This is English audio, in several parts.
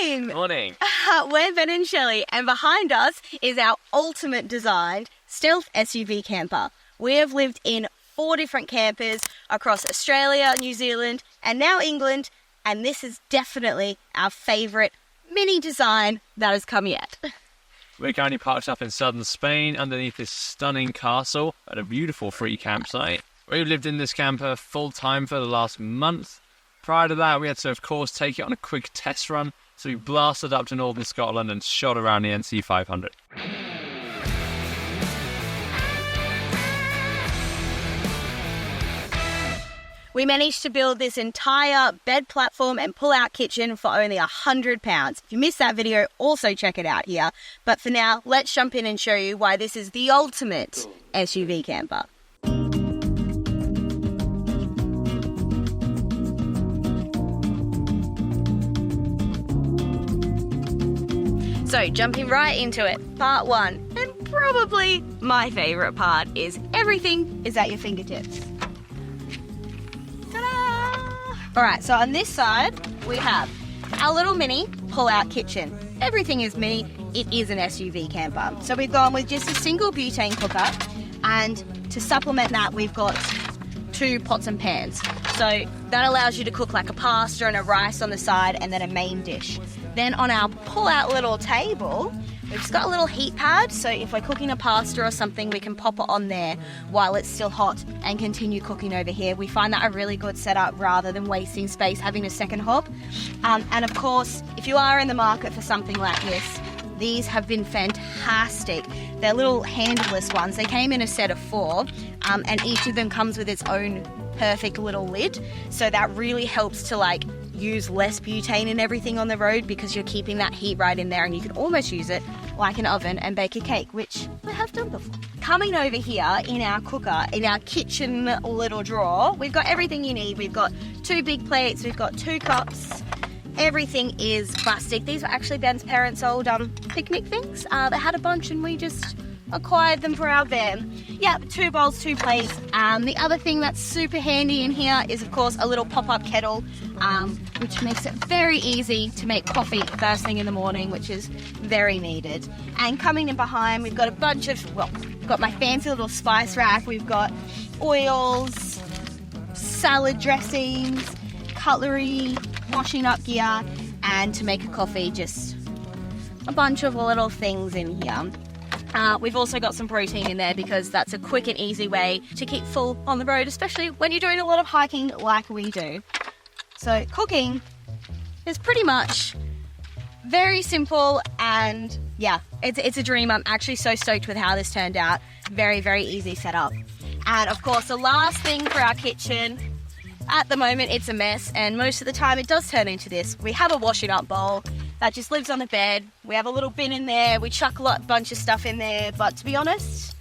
morning! Morning. We're Ben and Shelley, and behind us is our ultimate designed stealth SUV camper. We have lived in 4 different campers across Australia, New Zealand, and now England, and this is definitely our favourite mini design that has come yet. We're currently parked up in southern Spain underneath this stunning castle at a beautiful free campsite. We've lived in this camper full time for the last month. Prior to that, we had to, of course, take it on a quick test run, so we blasted up to northern Scotland and shot around the NC 500. We managed to build this entire bed platform and pull-out kitchen for only £100. If you missed that video, also check it out here. But for now, let's jump in and show you why this is the ultimate SUV camper. So jumping right into it, part 1, and probably my favourite part, is everything is at your fingertips. Alright, so on this side, we have our little mini pull-out kitchen. Everything is mini, it is an SUV camper. So we've gone with just a single butane cooker, and to supplement that, we've got 2 pots and pans. So that allows you to cook like a pasta and a rice on the side, and then a main dish. Then on our pull-out little table, we've just got a little heat pad, so if we're cooking a pasta or something, we can pop it on there while it's still hot and continue cooking over here. We find that a really good setup rather than wasting space having a second hob. And of course, if you are in the market for something like this, these have been fantastic. They're little handleless ones. They came in a set of 4, and each of them comes with its own perfect little lid. So that really helps to use less butane and everything on the road, because you're keeping that heat right in there, and you can almost use it like an oven and bake a cake, which I have done before. Coming over here in our cooker, in our kitchen little drawer, we've got everything you need. We've got 2 big plates, we've got 2 cups. Everything is plastic. These were actually Ben's parents' old picnic things. They had a bunch and we just acquired them for our van. Yeah, 2 bowls, 2 plates. The other thing that's super handy in here is, of course, a little pop-up kettle, which makes it very easy to make coffee first thing in the morning, which is very needed. And coming in behind, we've got a bunch of, we've got my fancy little spice rack. We've got oils, salad dressings, cutlery, washing up gear, and to make a coffee, just a bunch of little things in here. We've also got some protein in there, because that's a quick and easy way to keep full on the road, especially when you're doing a lot of hiking like we do. So cooking is pretty much very simple, and yeah, it's a dream. I'm actually so stoked with how this turned out. Very, very easy setup. And of course, the last thing for our kitchen, at the moment it's a mess, and most of the time it does turn into this. We have a washing up bowl that just lives on the bed. We have a little bin in there. We chuck a bunch of stuff in there, but to be honest,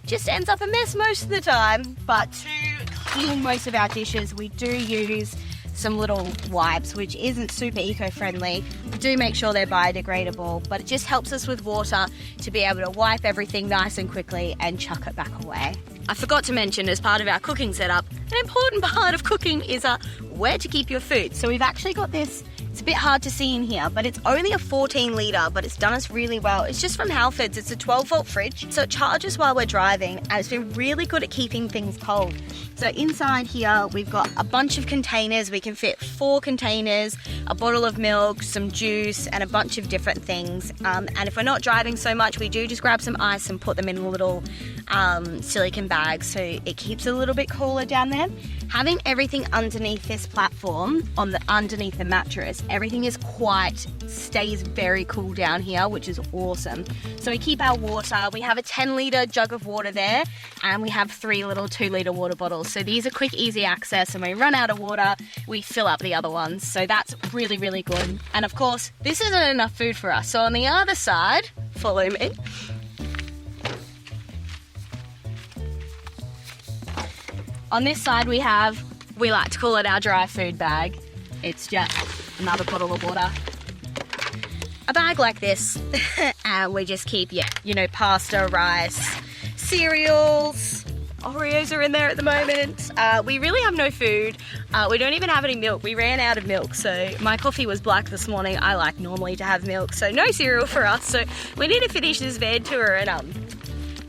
it just ends up a mess most of the time. But to clean most of our dishes, we do use some little wipes, which isn't super eco-friendly. We do make sure they're biodegradable, but it just helps us with water to be able to wipe everything nice and quickly and chuck it back away. I forgot to mention, as part of our cooking setup, an important part of cooking is where to keep your food. So we've actually got this. It's a bit hard to see in here, but it's only a 14 litre, but it's done us really well. It's just from Halfords. It's a 12-volt fridge, so it charges while we're driving, and it's been really good at keeping things cold. So inside here, we've got a bunch of containers. We can fit 4 containers, a bottle of milk, some juice, and a bunch of different things. And if we're not driving so much, we do just grab some ice and put them in a little silicone bag, so it keeps it a little bit cooler down there. Having everything underneath this platform, underneath the mattress, everything stays very cool down here, which is awesome. So we keep our water. We have a 10-litre jug of water there, and we have 3 little 2-litre water bottles. So these are quick, easy access, and when we run out of water, we fill up the other ones. So that's really, really good. And of course, this isn't enough food for us. So on the other side, follow me. On this side we like to call it our dry food bag. It's just another bottle of water. A bag like this, and we just keep, pasta, rice, cereals, Oreos are in there at the moment. We really have no food. We don't even have any milk. We ran out of milk, so my coffee was black this morning. I like normally to have milk, so no cereal for us. So we need to finish this van tour and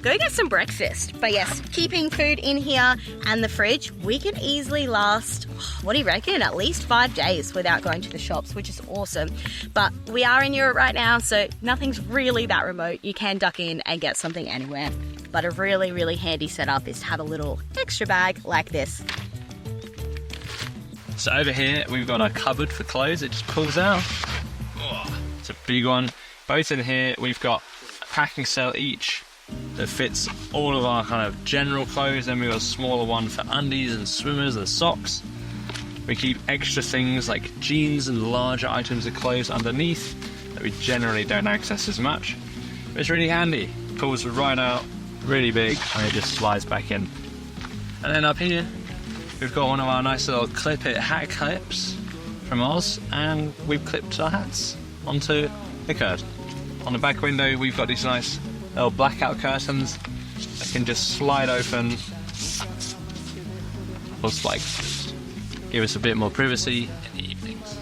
go get some breakfast. But yes, keeping food in here and the fridge, we can easily last, what do you reckon, at least 5 days without going to the shops, which is awesome. But we are in Europe right now, so nothing's really that remote. You can duck in and get something anywhere. But a really, really handy setup is to have a little extra bag like this. So over here, we've got our cupboard for clothes. It just pulls out. Oh, it's a big one. Both in here, we've got a packing cell each that fits all of our kind of general clothes. Then we've got a smaller one for undies and swimmers and socks. We keep extra things like jeans and larger items of clothes underneath that we generally don't access as much. But it's really handy. Pulls right out, really big, and it just slides back in. And then up here, we've got one of our nice little clip-it hat clips from Oz, and we've clipped our hats onto the curtain. On the back window, we've got these nice little blackout curtains that can just slide open, just like give us a bit more privacy in the evenings.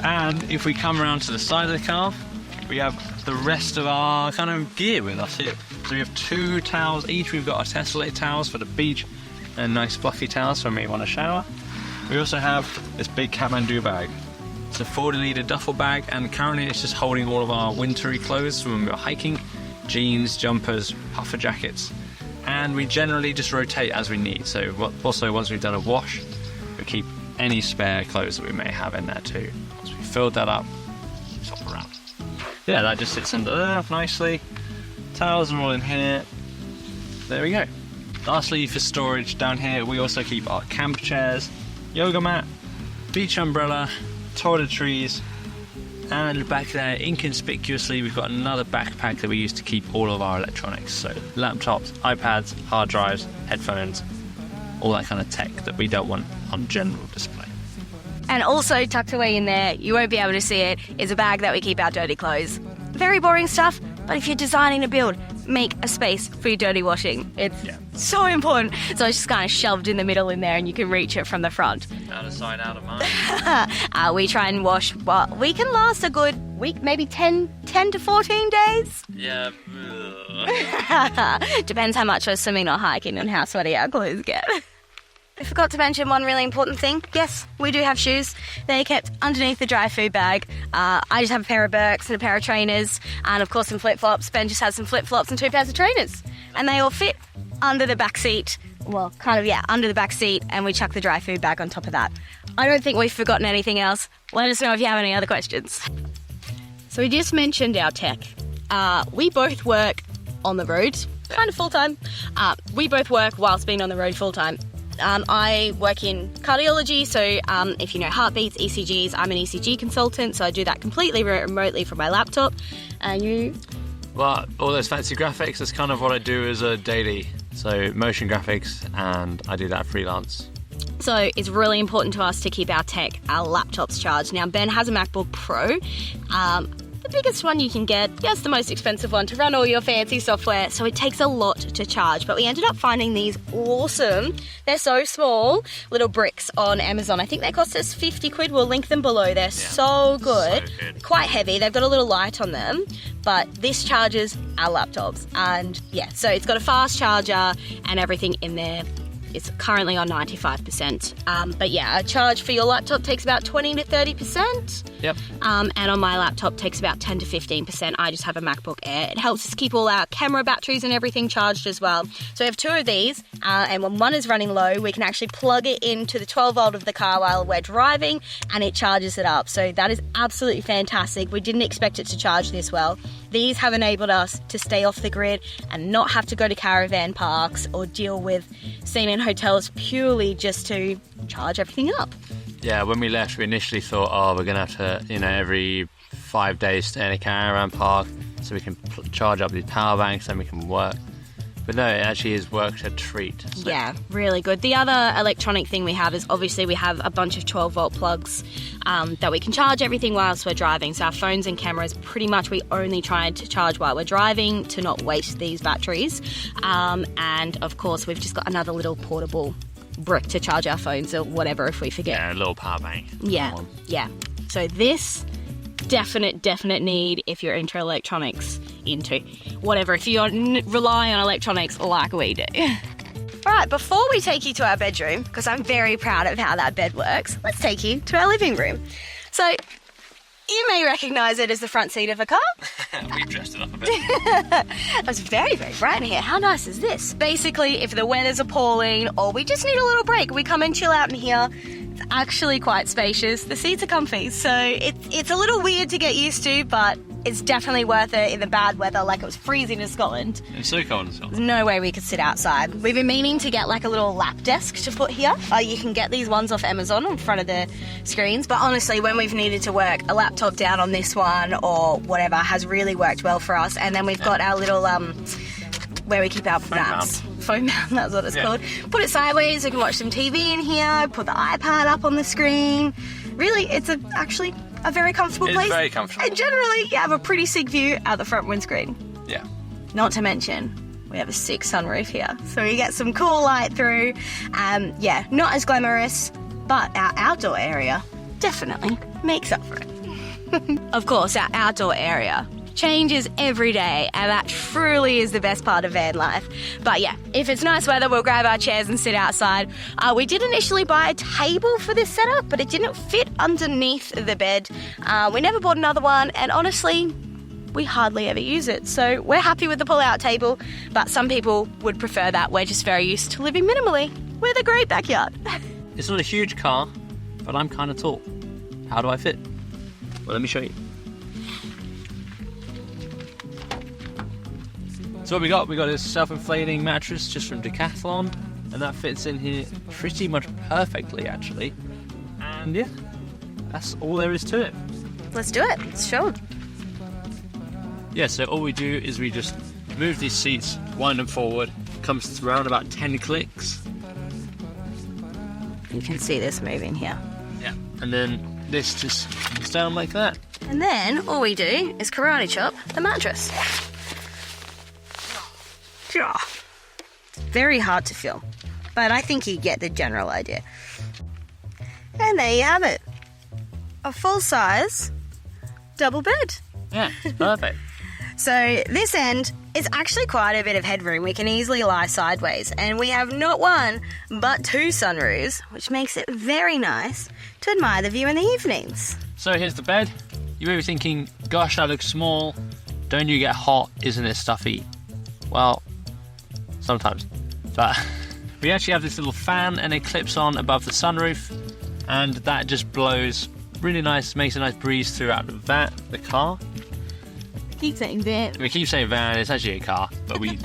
And if we come around to the side of the car, we have the rest of our kind of gear with us here. So we have 2 towels each. We've got our tessellate towels for the beach and nice fluffy towels for when we want to shower. We also have this big Kathmandu bag. It's a 40-litre duffel bag, and currently it's just holding all of our wintry clothes from when we're hiking. Jeans, jumpers, puffer jackets, and we generally just rotate as we need. So also once we've done a wash, we keep any spare clothes that we may have in there too. Once we filled that up, swap around. Yeah, that just sits under there nicely. Towels are all in here. There we go. Lastly, for storage down here, we also keep our camp chairs, yoga mat, beach umbrella, toiletries. And back there, inconspicuously, we've got another backpack that we use to keep all of our electronics. So laptops, iPads, hard drives, headphones, all that kind of tech that we don't want on general display. And also tucked away in there, you won't be able to see it, is a bag that we keep our dirty clothes. Very boring stuff, but if you're designing a build, make a space for your dirty washing. It's so important. So it's just kind of shoved in the middle in there and you can reach it from the front. Out of sight, out of mind. We try and wash, well, we can last a good week, maybe 10 to 14 days. Yeah. Depends how much we're swimming or hiking and how sweaty our clothes get. I forgot to mention one really important thing. Yes, we do have shoes. They're kept underneath the dry food bag. I just have a pair of Birks and a pair of trainers, and of course some flip-flops. Ben just has some flip-flops and 2 pairs of trainers. And they all fit under the back seat. Well, under the back seat, and we chuck the dry food bag on top of that. I don't think we've forgotten anything else. Let us know if you have any other questions. So we just mentioned our tech. We both work on the road, kind of full-time. We both work whilst being on the road full-time. I work in cardiology, so if you know heartbeats, ECGs, I'm an ECG consultant, so I do that completely remotely from my laptop. And you? Well, all those fancy graphics, that's kind of what I do as a daily. So motion graphics, and I do that freelance. So it's really important to us to keep our tech, our laptops charged. Now, Ben has a MacBook Pro. The biggest one you can get, yes, the most expensive one to run all your fancy software, so it takes a lot to charge. But we ended up finding these awesome, they're so small, little bricks on Amazon. I think they cost us 50 quid. We'll link them below. They're so good. Quite heavy. They've got a little light on them, but this charges our laptops. And yeah, so it's got a fast charger and everything in there. It's currently on 95%. But yeah, a charge for your laptop takes about 20 to 30%. Yep. And on my laptop takes about 10 to 15%. I just have a MacBook Air. It helps us keep all our camera batteries and everything charged as well. So we have 2 of these, and when one is running low, we can actually plug it into the 12 volt of the car while we're driving, and it charges it up. So that is absolutely fantastic. We didn't expect it to charge this well. These have enabled us to stay off the grid and not have to go to caravan parks or deal with staying in hotels purely just to charge everything up. Yeah, when we left, we initially thought, we're going to have to, every 5 days stay in a caravan park so we can charge up these power banks and we can work. But no, it actually has worked a treat. So. Yeah, really good. The other electronic thing we have is obviously we have a bunch of 12-volt plugs that we can charge everything whilst we're driving. So our phones and cameras, pretty much we only try to charge while we're driving to not waste these batteries. And of course, we've just got another little portable brick to charge our phones or whatever if we forget. Yeah, a little power bank. Yeah, yeah. So this, definite need if you're into electronics, if you rely on electronics like we do. All right, before we take you to our bedroom, because I'm very proud of how that bed works, let's take you to our living room. So you may recognise it as the front seat of a car. We've dressed it up a bit. It's very, very bright in here. How nice is this? Basically, if the weather's appalling or we just need a little break, we come and chill out in here. It's actually quite spacious. The seats are comfy, so it's a little weird to get used to, but it's definitely worth it in the bad weather, like it was freezing in Scotland. It's so cold in Scotland. There's no way we could sit outside. We've been meaning to get like a little lap desk to put here. You can get these ones off Amazon in front of the screens, but honestly, when we've needed to work, a laptop down on this one or whatever has really worked well for us. And then we've got our little where we keep our maps. Phone mount, that's what it's called. Put it sideways, we can watch some TV in here, put the iPad up on the screen. Really, it's actually a very comfortable place. It's very comfortable. And generally, you have a pretty sick view out the front windscreen. Yeah. Not to mention, we have a sick sunroof here, so you get some cool light through. Yeah, not as glamorous, but our outdoor area definitely makes up for it. Of course, our outdoor area changes every day, and that truly is the best part of van life. But yeah, if it's nice weather, we'll grab our chairs and sit outside. We did initially buy a table for this setup, but it didn't fit underneath the bed. We never bought another one, and honestly, we hardly ever use it. So we're happy with the pull-out table, but some people would prefer that. We're just very used to living minimally with a great backyard. It's not a huge car, but I'm kind of tall. How do I fit? Well, let me show you. So what we got a self-inflating mattress just from Decathlon, and that fits in here pretty much perfectly actually. And yeah, that's all there is to it. Let's do it. Let's show them. Yeah, so all we do is we just move these seats, wind them forward, comes around about 10 clicks. You can see this moving here. Yeah, and then this just comes down like that. And then all we do is karate chop the mattress. Very hard to film, but I think you get the general idea. And there you have it. A full-size double bed. Yeah, it's perfect. So this end is actually quite a bit of headroom. We can easily lie sideways, and we have not one but two sunroofs, which makes it very nice to admire the view in the evenings. So here's the bed. You may be thinking, gosh, that looks small. Don't you get hot? Isn't it stuffy? Well, sometimes. But we actually have this little fan, and it clips on above the sunroof, and that just blows really nice, makes a nice breeze throughout the car. Keep saying van. We keep saying van, it's actually a car, but we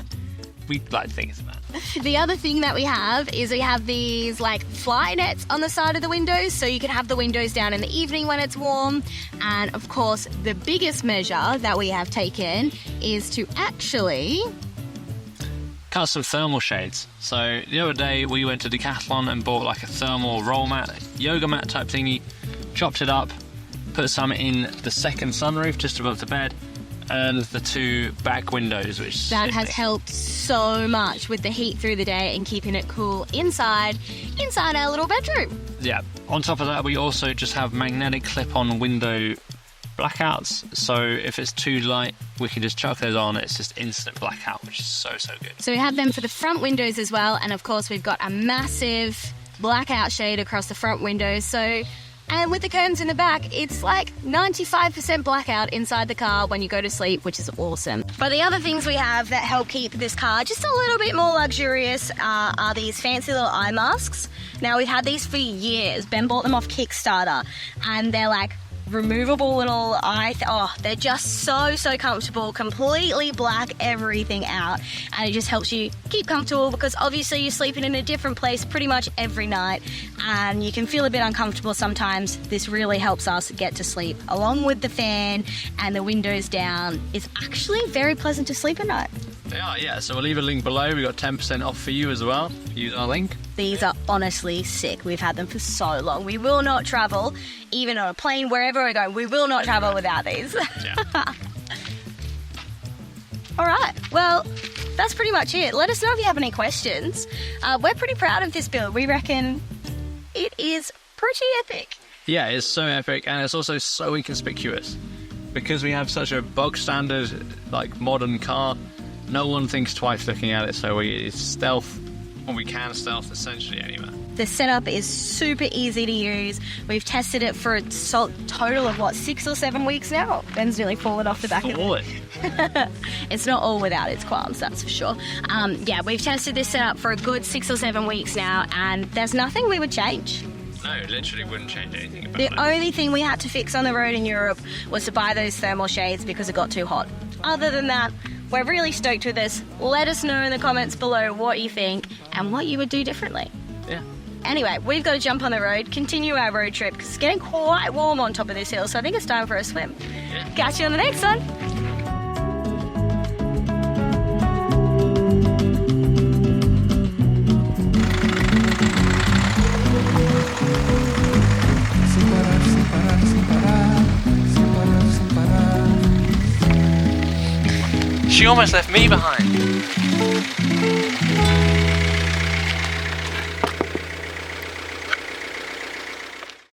like to think it's a van. The other thing that we have is we have these like fly nets on the side of the windows, so you can have the windows down in the evening when it's warm. And of course, the biggest measure that we have taken is to actually cut some thermal shades. So the other day we went to Decathlon and bought like a thermal roll mat, yoga mat type thingy, chopped it up, put some in the second sunroof just above the bed, and the two back windows, which that has helped so much with the heat through the day and keeping it cool inside our little bedroom. Yeah. On top of that, we also just have magnetic clip-on window blackouts, so if it's too light, we can just chuck those on. It's just instant blackout, which is so good. So we have them for the front windows as well, and of course we've got a massive blackout shade across the front windows. And with the curtains in the back, it's like 95% blackout inside the car when you go to sleep, which is awesome. But the other things we have that help keep this car just a little bit more luxurious are these fancy little eye masks. Now, we've had these for years. Ben bought them off Kickstarter, and they're like removable little they're just so comfortable, completely black everything out, and it just helps you keep comfortable because obviously you're sleeping in a different place pretty much every night and you can feel a bit uncomfortable sometimes. This really helps us get to sleep, along with the fan and the windows down. It's actually very pleasant to sleep at night. They are, yeah. So we'll leave a link below. We've got 10% off for you as well. Use our link. These are honestly sick. We've had them for so long. We will not travel, even on a plane, wherever we're going, we will not travel without these. Yeah. All right, well, that's pretty much it. Let us know if you have any questions. We're pretty proud of this build. We reckon it is pretty epic. Yeah, it's so epic, and it's also so inconspicuous. Because we have such a bog standard, like, modern car, no one thinks twice looking at it, so it's stealth, when we can stealth essentially anywhere. The setup is super easy to use. We've tested it for a total of, 6 or 7 weeks now? Ben's nearly fallen off the back of it. It's not all without its qualms, that's for sure. Yeah, we've tested this setup for a good 6 or 7 weeks now, and there's nothing we would change. No, literally wouldn't change anything about it. The only thing we had to fix on the road in Europe was to buy those thermal shades because it got too hot. Other than that, we're really stoked with this. Let us know in the comments below what you think and what you would do differently. Yeah. Anyway, we've got to jump on the road, continue our road trip, because it's getting quite warm on top of this hill, so I think it's time for a swim. Yeah. Catch you on the next one. She almost left me behind.